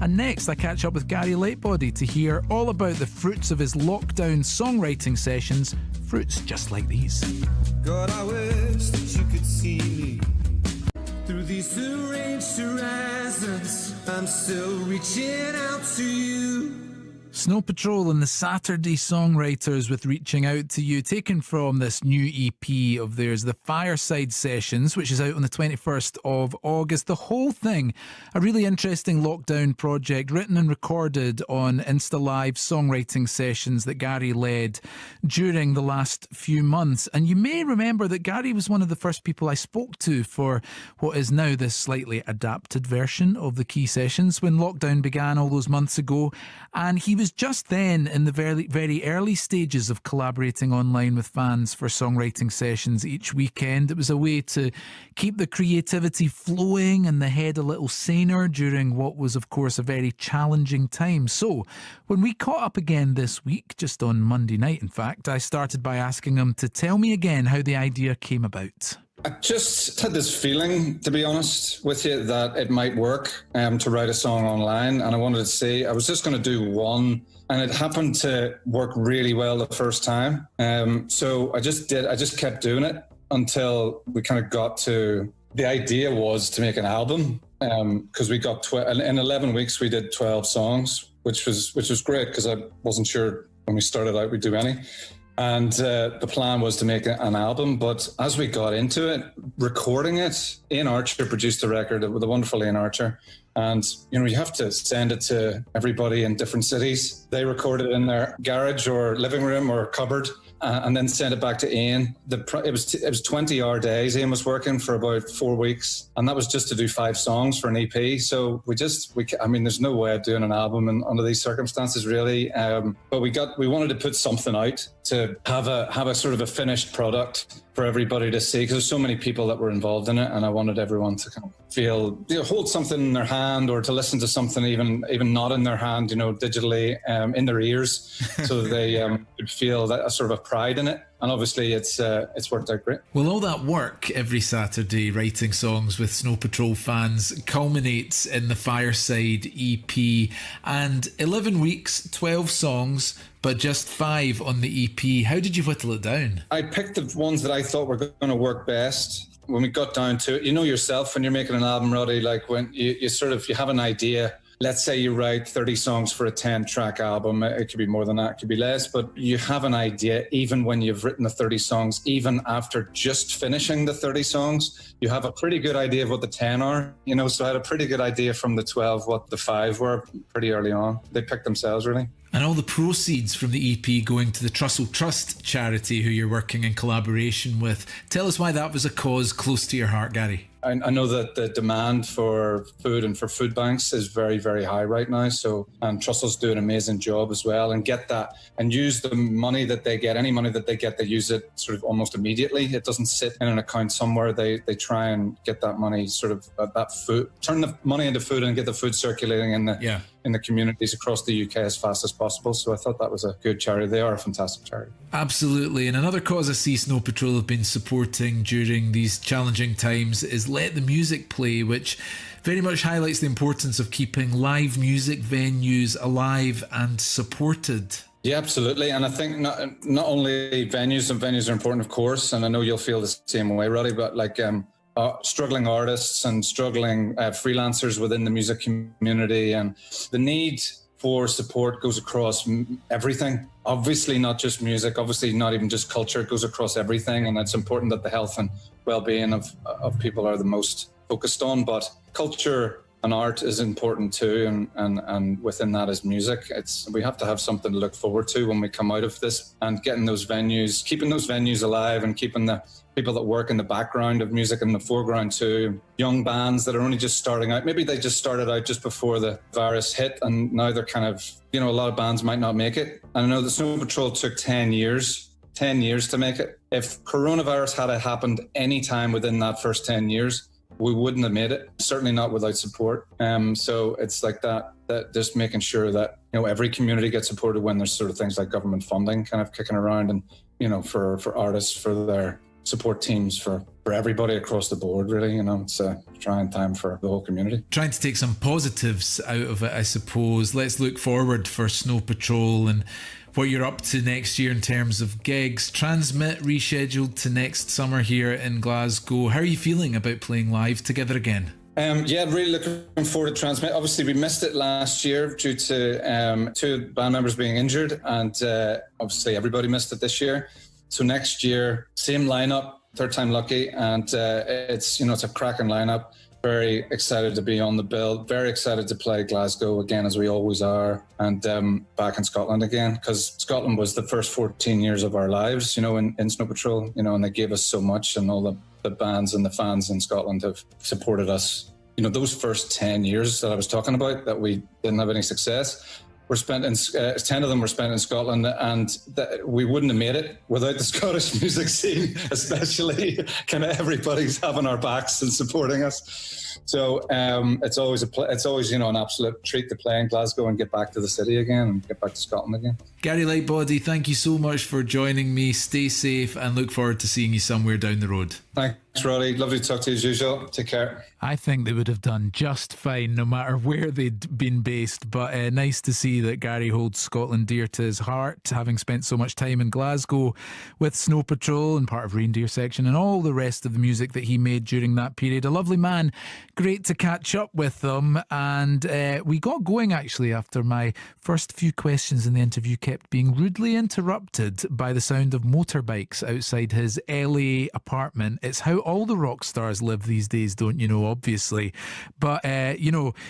And next, I catch up with Gary Lightbody to hear all about the fruits of his lockdown songwriting sessions, fruits just like these. God, I wish that you could see me through these arranged horizons. I'm still reaching out to you. Snow Patrol and the Saturday Songwriters with Reaching Out to You, taken from this new EP of theirs, the Fireside Sessions, which is out on the 21st of August. The whole thing, a really interesting lockdown project written and recorded on Insta Live songwriting sessions that Gary led during the last few months. And you may remember that Gary was one of the first people I spoke to for what is now this slightly adapted version of the Quay Sessions when lockdown began all those months ago. And he was just then in the very, very early stages of collaborating online with fans for songwriting sessions each weekend. It was a way to keep the creativity flowing and the head a little saner during what was, of course, a very challenging time. So when we caught up again this week, just on Monday night, in fact, I started by asking him to tell me again how the idea came about. I just had this feeling, to be honest with you, that it might work to write a song online. And I wanted to see, I was just going to do one. And it happened to work really well the first time. So I just kept doing it until we kind of got to, the idea was to make an album. Because we got, in 11 weeks, we did 12 songs, which was great because I wasn't sure when we started out we'd do any. And the plan was to make an album, but as we got into it, recording it, Ian Archer produced the record with the wonderful Ian Archer. And, you know, you have to send it to everybody in different cities. They recorded it in their garage or living room or cupboard and then send it back to Ian. It was 20-hour days. Ian was working for about 4 weeks, and that was just to do 5 songs for an EP. So I mean, there's no way of doing an album under these circumstances, really. But we wanted to put something out to have a sort of a finished product for everybody to see, because there's so many people that were involved in it, and I wanted everyone to kind of feel, you know, hold something in their hand or to listen to something even not in their hand, you know, digitally in their ears, so that they could feel that a sort of a pride in it. And obviously it's worked out great. Well, all that work every Saturday writing songs with Snow Patrol fans culminates in the Fireside EP, and 11 weeks, 12 songs, but just 5 on the EP. How did you whittle it down? I picked the ones that I thought were going to work best. When we got down to it, you know yourself when you're making an album, Roddy, like when you have an idea. Let's say you write 30 songs for a 10-track album. It could be more than that, it could be less, but you have an idea even when you've written the 30 songs, even after just finishing the 30 songs, you have a pretty good idea of what the 10 are, you know, so I had a pretty good idea from the 12 what the 5 were pretty early on. They picked themselves, really. And all the proceeds from the EP going to the Trussell Trust charity, who you're working in collaboration with. Tell us why that was a cause close to your heart, Gary. I know that the demand for food and for food banks is very, very high right now. So, and Trussell's do an amazing job as well, and get that and use the money that they get, any money that they get, they use it sort of almost immediately. It doesn't sit in an account somewhere. They try and get that money sort of that food, turn the money into food and get the food circulating in the communities across the UK as fast as possible. So I thought that was a good charity. They are a fantastic charity. Absolutely. And another cause I see Snow Patrol have been supporting during these challenging times is LetTheMusicPlay, which very much highlights the importance of keeping live music venues alive and supported. Yeah, absolutely. And I think not only venues, and venues are important, of course, and I know you'll feel the same way, Roddy, but like struggling artists and struggling freelancers within the music community, and the need for support goes across everything. Obviously not just music, obviously not even just culture, it goes across everything, and it's important that the health and well-being of people are the most focused on, but culture and art is important too, and within that is music. We have to have something to look forward to when we come out of this, and getting those venues, keeping those venues alive, and keeping the people that work in the background of music in the foreground too. Young bands that are only just starting out, maybe they just started out just before the virus hit, and now they're kind of, you know, a lot of bands might not make it. And I know the Snow Patrol took 10 years to make it. If coronavirus had happened any time within that first 10 years, we wouldn't have made it, certainly not without support. So it's like that just making sure that, you know, every community gets supported when there's sort of things like government funding kind of kicking around, and, you know, for artists, for their support teams for everybody across the board, really. It's a trying time for the whole community. Trying to take some positives out of it, I suppose. Let's look forward for Snow Patrol and what you're up to next year in terms of gigs. Transmit rescheduled to next summer here in Glasgow. How are you feeling about playing live together again? Yeah, really looking forward to Transmit. Obviously, we missed it last year due to two band members being injured, and obviously everybody missed it this year. So next year, same lineup, third time lucky, and it's a cracking lineup. Very excited to be on the bill. Very excited to play Glasgow again, as we always are, and back in Scotland again, because Scotland was the first 14 years of our lives, in Snow Patrol, and they gave us so much, and all the bands and the fans in Scotland have supported us. Those first 10 years that I was talking about that we didn't have any success, were spent in 10 of them were spent in Scotland, and we wouldn't have made it without the Scottish music scene, especially kind of everybody's having our backs and supporting us. So it's always an absolute treat to play in Glasgow and get back to the city again and get back to Scotland again. Gary Lightbody, thank you so much for joining me. Stay safe and look forward to seeing you somewhere down the road. Thanks, Roddy. Lovely to talk to you as usual. Take care. I think they would have done just fine no matter where they'd been based, but nice to see that Gary holds Scotland dear to his heart, having spent so much time in Glasgow with Snow Patrol and part of Reindeer Section and all the rest of the music that he made during that period. A lovely man. Great to catch up with them, and we got going actually after my first few questions in the interview kept being rudely interrupted by the sound of motorbikes outside his LA apartment. It's how all the rock stars live these days, don't you know, obviously. But,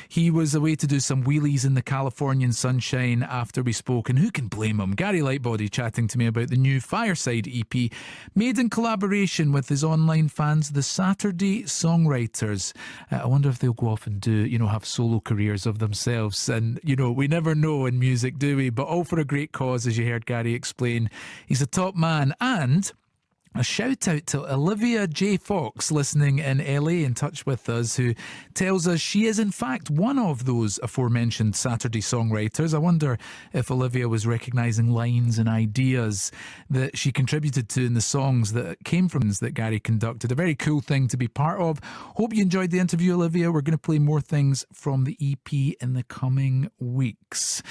he was away to do some wheelies in the Californian sunshine after we spoke, and who can blame him? Gary Lightbody chatting to me about the new Fireside EP, made in collaboration with his online fans, the Saturday Songwriters. I wonder if they'll go off and do, have solo careers of themselves. And, we never know in music, do we? But all for a great cause, as you heard Gary explain. He's a top man. And a shout out to Olivia J. Fox, listening in LA, in touch with us, who tells us she is in fact one of those aforementioned Saturday Songwriters. I wonder if Olivia was recognising lines and ideas that she contributed to in the songs that came from that Gary conducted. A very cool thing to be part of. Hope you enjoyed the interview, Olivia. We're going to play more things from the EP in the coming weeks.